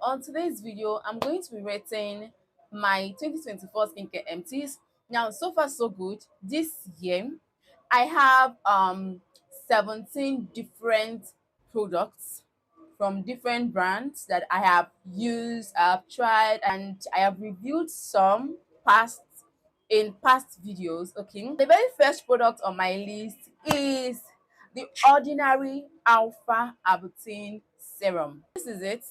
on today's video, I'm going to be rating my 2024 skincare empties. Now, so far so good. This year, I have 17 different products from different brands that I have used, I have tried, and I have reviewed some past videos. Okay, the very first product on my list is the Ordinary Alpha Arbutin Serum. This is it.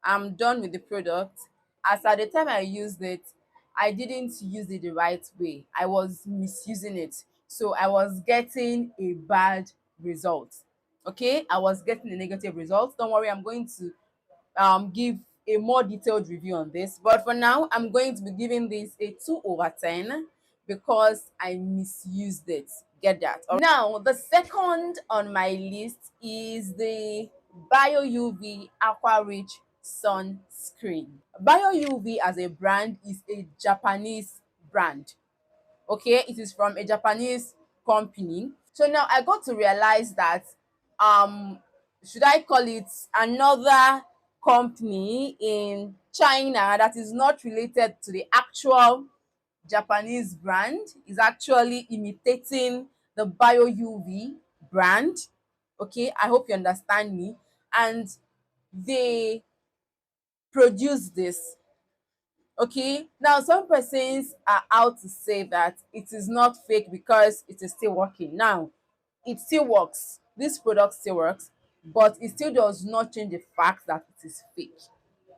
I'm done with the product. As at the time I used it, I didn't use it the right way. I was misusing it. So I was getting a bad result. Okay, I was getting a negative result. Don't worry, I'm going to give a more detailed review on this. But for now, I'm going to be giving this a 2/10 because I misused it. Get that? Now, the second on my list is the Biore UV Aqua Rich sunscreen. Biore UV as a brand is a Japanese brand. Okay, it is from a Japanese company. So now I got to realize that um should I call it another company in China that is not related to the actual Japanese brand, is actually imitating the Biore UV brand. Okay, I hope you understand me. And they produce this. Okay, now some persons are out to say that it is not fake because it is still working. Now, it still works. This product still works, but it still does not change the fact that it is fake.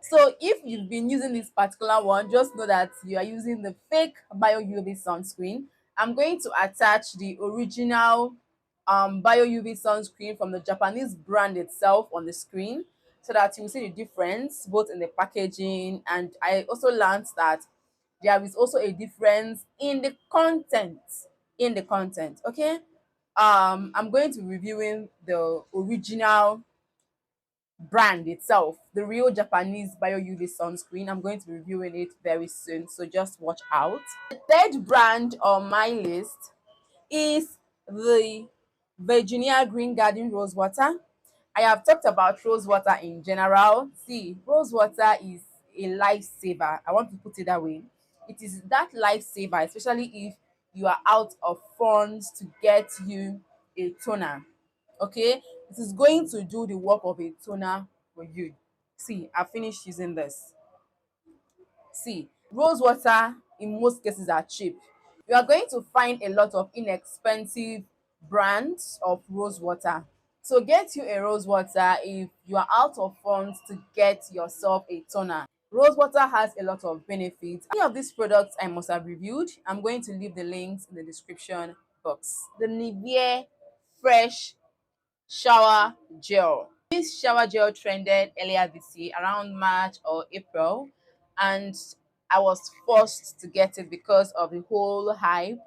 So if you've been using this particular one, just know that you are using the fake Biore UV sunscreen. I'm going to attach the original Biore UV sunscreen from the Japanese brand itself on the screen so that you will see the difference both in the packaging, and I also learned that there is also a difference in the content. Okay. I'm going to be reviewing the original brand itself, the real Japanese Biore UV sunscreen. I'm going to be reviewing it very soon, so just watch out. The third brand on my list is the Virginia Green Garden Rose Water. I have talked about rose water in general. See, rose water is a lifesaver. I want to put it that way. It is that lifesaver, especially if you are out of funds to get you a toner. Okay, it is going to do the work of a toner for you. See, I finished using this. See, rose water in most cases are cheap. You are going to find a lot of inexpensive brands of rose water. So get you a rose water if you are out of funds to get yourself a toner. Rose water has a lot of benefits. Any of these products I must have reviewed. I'm going to leave the links in the description box. The Nivea Fresh Shower Gel. This shower gel trended earlier this year around March or April, and I was forced to get it because of the whole hype.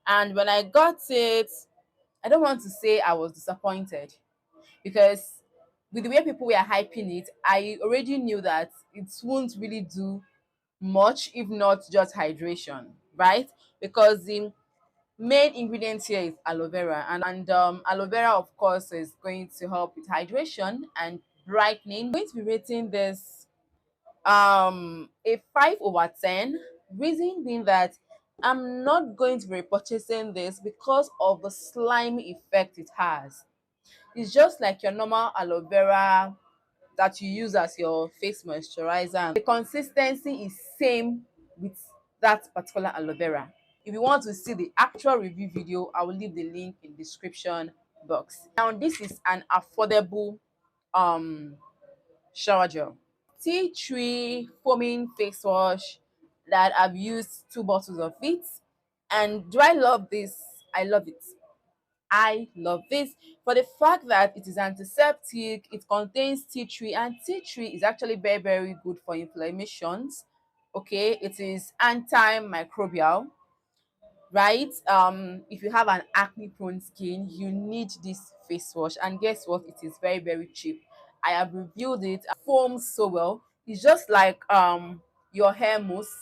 And when I got it, I don't want to say I was disappointed, because with the way people were hyping it, I already knew that it won't really do much, if not just hydration, right? Because the main ingredient here is aloe vera, and aloe vera of course is going to help with hydration and brightening. I'm going to be rating this a 5/10. Reason being that I'm not going to be repurchasing this because of the slimy effect it has. It's just like your normal aloe vera that you use as your face moisturizer. The consistency is same with that particular aloe vera. If you want to see the actual review video, I will leave the link in the description box. Now, this is an affordable um shower gel. Tea tree foaming face wash that I've used 2 bottles of it. And do I love this? I love it. I love this for the fact that it is antiseptic, it contains tea tree, and tea tree is actually very, very good for inflammations. Okay, it is antimicrobial, right? If you have an acne prone skin, you need this face wash, and guess what? It is very, very cheap. I have reviewed it. It foams so well. It's just like your hair mousse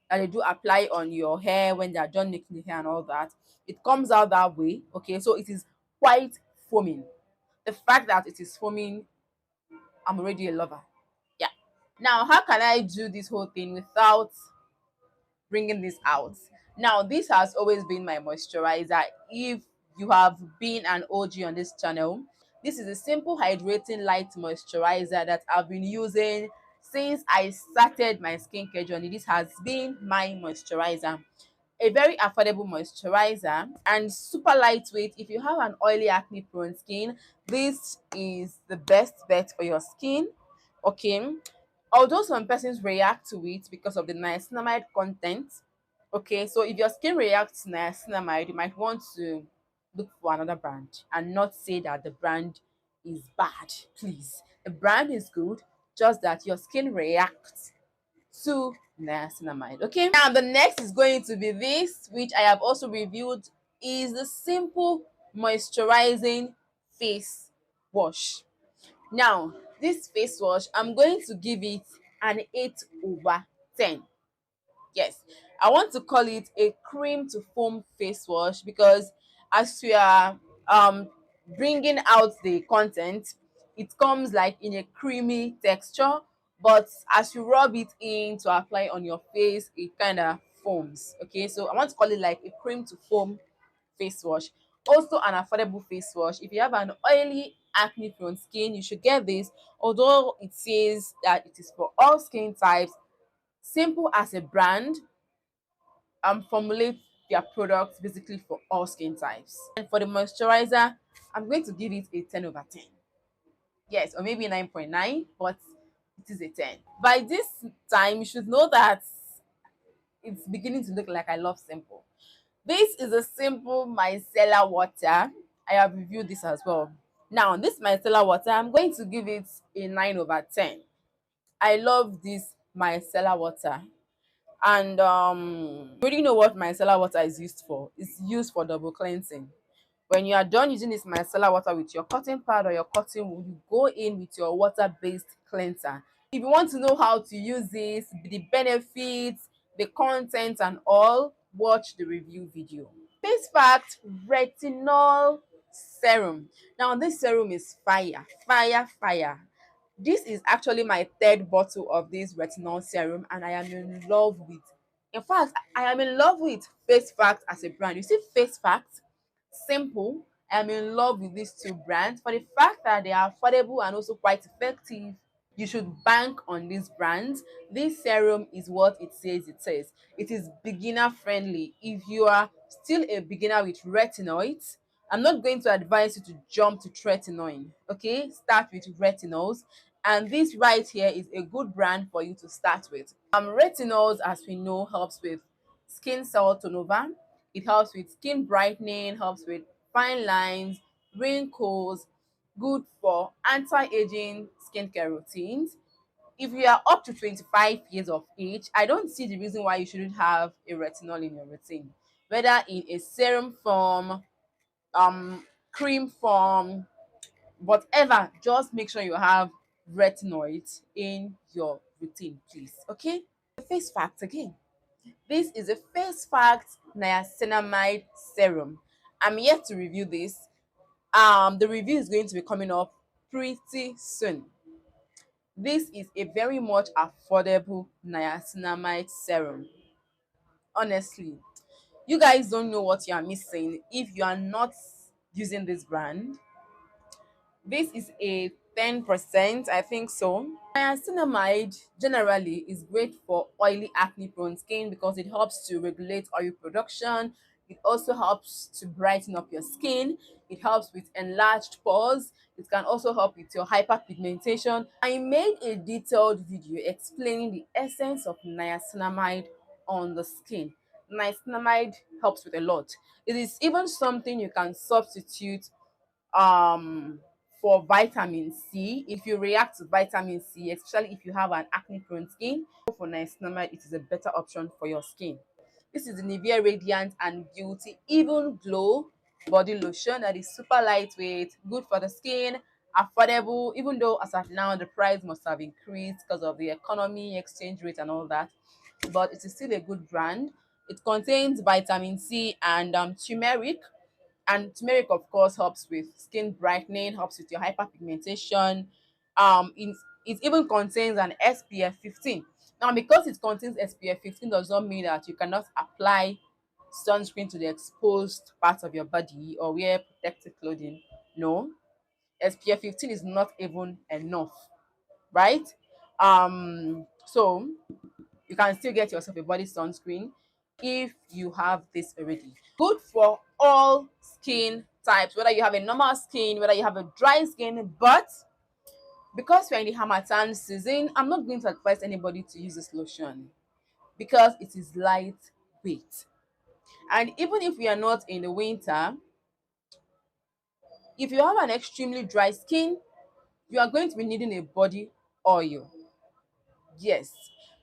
that they do apply on your hair when they are done making the hair and all that. It comes out that way. Okay, so it is quite foaming. The fact that it is foaming, I'm already a lover. Yeah. Now, how can I do this whole thing without bringing this out? Now, this has always been my moisturizer. If you have been an OG on this channel, this is a simple hydrating light moisturizer that I've been using since I started my skincare journey. This has been my moisturizer. A very affordable moisturizer and super lightweight. If you have an oily, acne prone skin, this is the best bet for your skin. Okay, although some persons react to it because of the niacinamide content. Okay, so if your skin reacts to niacinamide, you might want to look for another brand and not say that the brand is bad. Please, the brand is good, just that your skin reacts to niacinamide. Okay, now the next is going to be this, which I have also reviewed, is the simple moisturizing face wash. Now, this face wash, I'm going to give it an 8/10. Yes, I want to call it a cream to foam face wash because as we are bringing out the content, it comes like in a creamy texture, but as you rub it in to apply on your face, it kind of foams. Okay, so I want to call it like a cream to foam face wash. Also an affordable face wash. If you have an oily, acne prone skin, you should get this. Although it says that it is for all skin types, simple as a brand, formulate their products basically for all skin types. And for the moisturizer, I'm going to give it a 10/10. Yes, or maybe 9.9, but it is a 10. By this time, you should know that it's beginning to look like I love simple. This is a simple micellar water. I have reviewed this as well. Now, this micellar water, I'm going to give it a 9/10. I love this micellar water. And you already know what micellar water is used for. It's used for double cleansing. When you are done using this micellar water with your cotton pad or your cotton wool, you go in with your water-based cleanser. If you want to know how to use this, the benefits, the content and all, watch the review video. Face fact, retinol serum. Now this serum is fire, fire, fire. This is actually my third bottle of this retinol serum and I am in love with. In fact, I am in love with Face Fact as a brand. You see Face Fact, simple. I am in love with these two brands for the fact that they are affordable and also quite effective. You should bank on these brands. This serum is what it says it says. It is beginner friendly. If you are still a beginner with retinoids, I'm not going to advise you to jump to tretinoin. Okay, start with retinols, and this right here is a good brand for you to start with. Retinols, as we know, helps with skin cell turnover. It helps with skin brightening, helps with fine lines, wrinkles, good for anti-aging skincare routines. If you are up to 25 years of age, I don't see the reason why you shouldn't have a retinol in your routine, whether in a serum form, cream form, whatever. Just make sure you have retinoids in your routine, please. Okay, the face fact again. This is a face fact niacinamide serum. I'm yet to review this. The review is going to be coming up pretty soon. This is a very much affordable niacinamide serum. Honestly, you guys don't know what you are missing if you are not using this brand. This is a 10%, I think so. Niacinamide generally is great for oily, acne prone skin because it helps to regulate oil production. It also helps to brighten up your skin. It helps with enlarged pores. It can also help with your hyperpigmentation. I made a detailed video explaining the essence of niacinamide on the skin. Niacinamide helps with a lot. It is even something you can substitute um for vitamin C. If you react to vitamin C, especially if you have an acne prone skin, go for niacinamide. It is a better option for your skin. This is the Nivea Radiant and Beauty Even Glow body lotion that is super lightweight, good for the skin, affordable, even though as of now the price must have increased because of the economy, exchange rate and all that, but it is still a good brand. It contains vitamin C and turmeric, and of course helps with skin brightening, helps with your hyperpigmentation. It It even contains an SPF 15. Now, because it contains SPF 15 does not mean that you cannot apply sunscreen to the exposed parts of your body or wear protective clothing. No, SPF 15 is not even enough, right? So you can still get yourself a body sunscreen if you have this already. Good for all skin types, whether you have a normal skin, whether you have a dry skin, but because we're in the Harmattan season, I'm not going to advise anybody to use this lotion because it is lightweight. And even if we are not in the winter, if you have an extremely dry skin, you are going to be needing a body oil. Yes,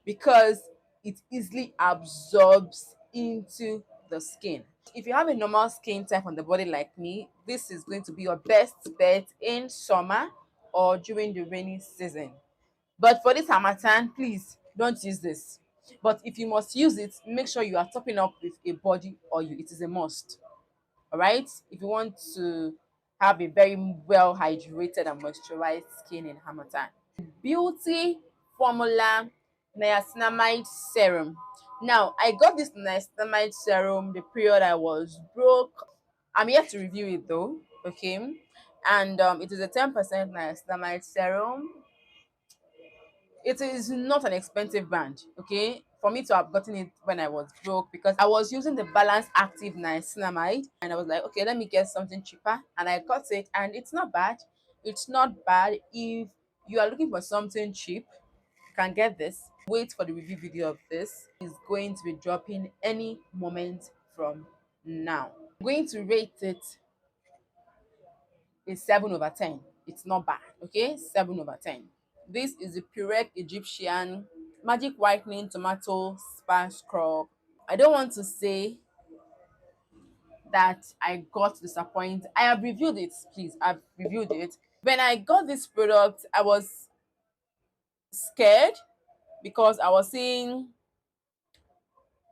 because it easily absorbs into the skin. If you have a normal skin type on the body like me, this is going to be your best bet in summer or during the rainy season. But for this Harmattan, please don't use this. But if you must use it, make sure you are topping up with a body oil. It is a must. All right? If you want to have a very well hydrated and moisturized skin in Harmattan. Beauty Formula Niacinamide Serum. Now, I got this niacinamide serum the period I was broke. I'm yet to review it though, okay? And it is a 10% niacinamide serum. It is not an expensive brand, okay? For me to have gotten it when I was broke, because I was using the Balance Active niacinamide and I was like, okay, let me get something cheaper, and I got it, and it's not bad. It's not bad. If you are looking for something cheap, you can get this. Wait for the review video of this. It's going to be dropping any moment from now. I'm going to rate it a 7/10. It's not bad, okay? 7/10. This is the Purec Egyptian Magic Whitening Tomato Spa Scrub. I don't want to say that I got disappointed. I have reviewed it, please. I've reviewed it. When I got this product, I was scared because I was seeing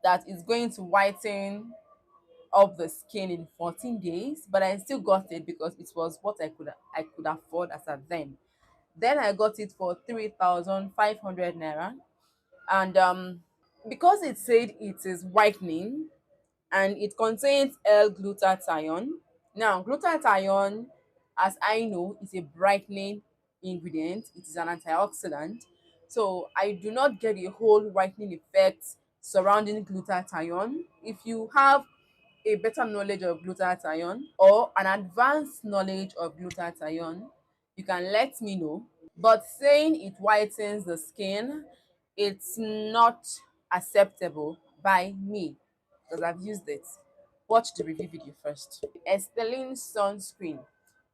that it's going to whiten up the skin in 14 days, but I still got it because it was what I could afford as at then. Then I got it for 3,500 naira, and because it said it is whitening and it contains L-glutathione. Now, glutathione, as I know, is a brightening ingredient. It is an antioxidant. So I do not get a whole whitening effect surrounding glutathione. If you have a better knowledge of glutathione or an advanced knowledge of glutathione, you can let me know. But saying it whitens the skin, it's not acceptable by me because I've used it. Watch the review video first. Esteline sunscreen.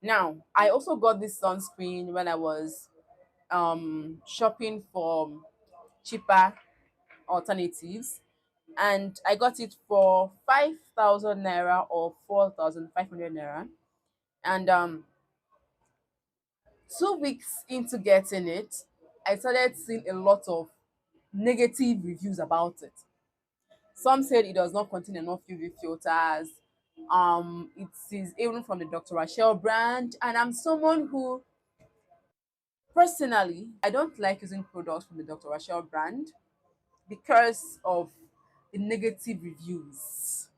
Now, I also got this sunscreen when I was shopping for cheaper alternatives, and I got it for 5,000 naira or 4,500 naira. And 2 weeks into getting it, I started seeing a lot of negative reviews about it. Some said it does not contain enough UV filters. It is even from the Dr. Rachel brand, and I'm someone who personally I don't like using products from the Dr. Rachel brand because of the negative reviews.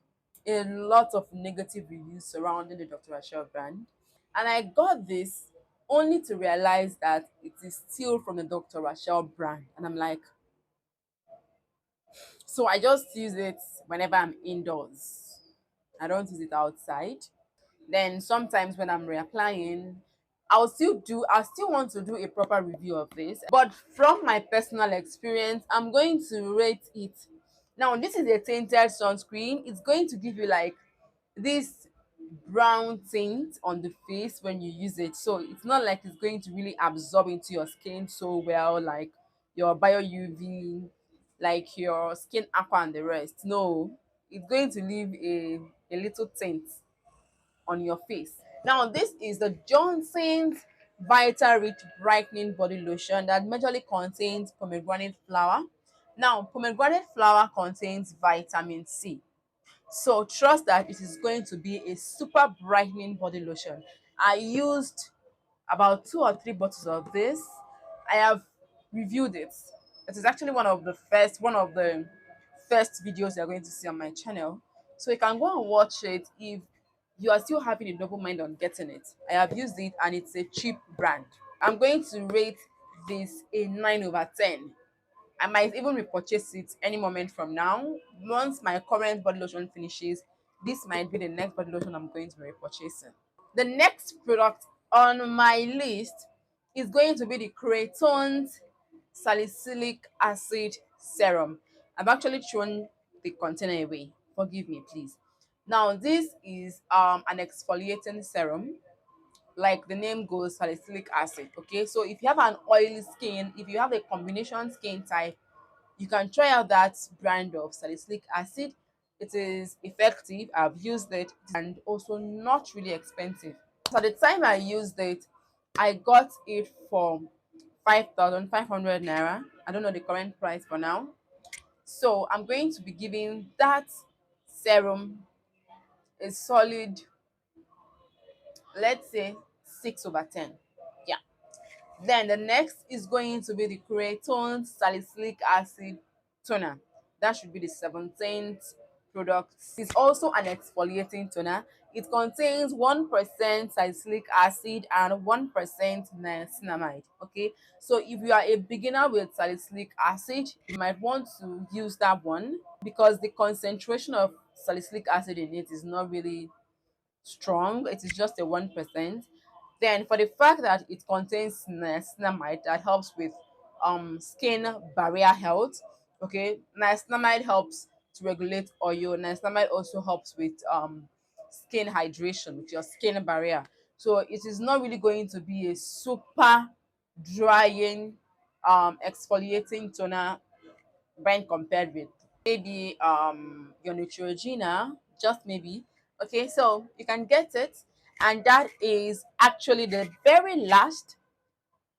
A lot of negative reviews surrounding the Dr. Rachel brand. And I got this only to realize that it is still from the Dr. Rachel brand. And I'm like, so I just use it whenever I'm indoors. I don't use it outside. Then sometimes when I'm reapplying, I still want to do a proper review of this. But from my personal experience, I'm going to rate it. Now, this is a tinted sunscreen. It's going to give you like this brown tint on the face when you use it. So it's not like it's going to really absorb into your skin so well, like your Biore UV, like your Skin Aqua and the rest. No, it's going to leave a little tint on your face. Now, this is the Johnson's Vita Rich Brightening Body Lotion that majorly contains pomegranate flower. Now, pomegranate flower contains vitamin C. So trust that it is going to be a super brightening body lotion. I used about 2 or 3 bottles of this, I have reviewed it. It is actually one of the first videos you're going to see on my channel. So you can go and watch it if you are still having a double mind on getting it. I have used it and it's a cheap brand. I'm going to rate this a 9 over 10. I might even repurchase it any moment from now. Once my current body lotion finishes, this might be the next body lotion I'm going to be repurchasing. The next product on my list is going to be the Creighton salicylic acid serum. I've actually thrown the container away. Forgive me, please. Now, this is an exfoliating serum, like the name goes, salicylic acid. Okay, so if you have an oily skin, if you have a combination skin type, you can try out that brand of salicylic acid. It is effective. I've used it and also not really expensive. So at the time I used it, I got it for 5,500 naira. I don't know the current price for now. So I'm going to be giving that serum a solid, let's say, 6 over 10. Yeah. Then the next is going to be the Creighton salicylic acid toner. That should be the 17th product. It's also an exfoliating toner. It contains 1% salicylic acid and 1% niacinamide. Okay, so if you are a beginner with salicylic acid, you might want to use that one because the concentration of salicylic acid in it is not really strong. It is just a 1%. Then for the fact that it contains niacinamide that helps with skin barrier health. Okay, niacinamide helps to regulate oil. Niacinamide also helps with skin hydration, with your skin barrier. So it is not really going to be a super drying exfoliating toner when compared with maybe your Neutrogena, just maybe. Okay, so you can get it, and that is actually the very last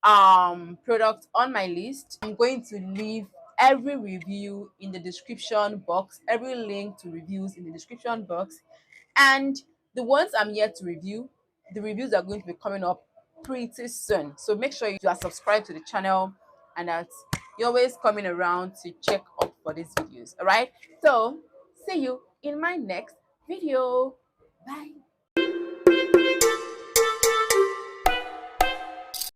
product on my list. I'm going to leave every review in the description box, every link to reviews in the description box, and the ones I'm yet to review, the reviews are going to be coming up pretty soon. So make sure you are subscribed to the channel and that you're always coming around to check up for these videos. All right, so see you in my next video. Bye.